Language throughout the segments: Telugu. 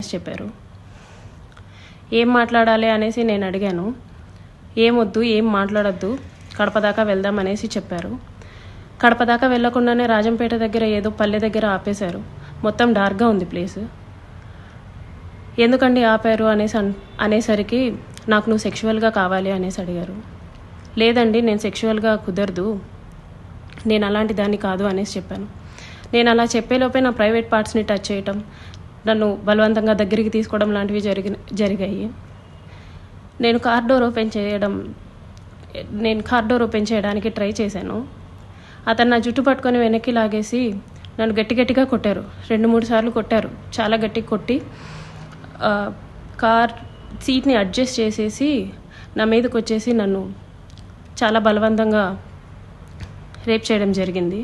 అనేసి చెప్పారు. ఏం మాట్లాడాలి అనేసి నేను అడిగాను. ఏమొద్దు, ఏం మాట్లాడొద్దు, కడప దాకా వెళ్దాం అనేసి చెప్పారు. కడప దాకా వెళ్లకుండానే రాజంపేట దగ్గర ఏదో పల్లె దగ్గర ఆపేశారు. మొత్తం డార్క్గా ఉంది ప్లేస్. ఎందుకండి ఆపారు అనేసరికి నాకు నువ్వు సెక్షువల్గా కావాలి అనేసి అడిగారు. లేదండి, నేను సెక్షువల్గా కుదరదు, నేను అలాంటి దాన్ని కాదు అనేసి చెప్పాను. నేను అలా చెప్పేలోపే నా ప్రైవేట్ పార్ట్స్ని టచ్ చేయటం, నన్ను బలవంతంగా దగ్గరికి తీసుకోవడం లాంటివి జరిగాయి. నేను కార్ డోర్ ఓపెన్ చేయడానికి ట్రై చేశాను. అతను నా జుట్టు పట్టుకొని వెనక్కి లాగేసి నన్ను గట్టిగా కొట్టారు. 2-3 సార్లు కొట్టారు. చాలా గట్టిగా కొట్టి కార్ సీట్ని అడ్జస్ట్ చేసేసి నా మీదకి వచ్చేసి నన్ను చాలా బలవంతంగా రేప్ చేయడం జరిగింది.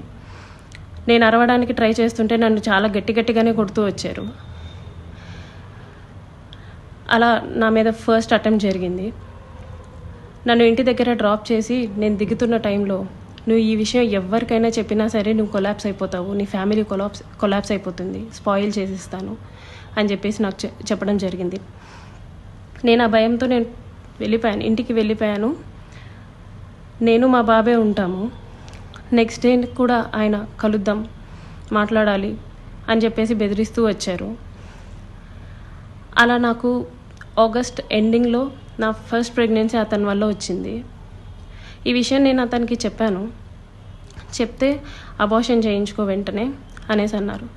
నేను అరవడానికి ట్రై చేస్తుంటే నన్ను చాలా గట్టిగానే కొడుతూ వచ్చారు. అలా నా మీద ఫస్ట్ అటెంప్ట్ జరిగింది. నన్ను ఇంటి దగ్గర డ్రాప్ చేసి నేను దిగుతున్న టైంలో, నువ్వు ఈ విషయం ఎవరికైనా చెప్పినా సరే నువ్వు కొలాప్స్ అయిపోతావు, నీ ఫ్యామిలీ కొలాప్స్ అయిపోతుంది, స్పాయిల్ చేసిస్తాను అని చెప్పేసి నాకు చెప్పడం జరిగింది. నేను ఆ భయంతో ఇంటికి వెళ్ళిపోయాను. నేను మా బాబే ఉంటాము. నెక్స్ట్ డే కూడా ఆయన కలుద్దాం, మాట్లాడాలి అని చెప్పేసి బెదిరిస్తూ వచ్చారు. అలా నాకు ఆగస్ట్ ఎండింగ్లో నా ఫస్ట్ ప్రెగ్నెన్సీ అతని వల్ల వచ్చింది. ఈ విషయం నేను అతనికి చెప్పాను. చెప్తే అబార్షన్ చేయించుకో వెంటనే అనేసి అన్నారు.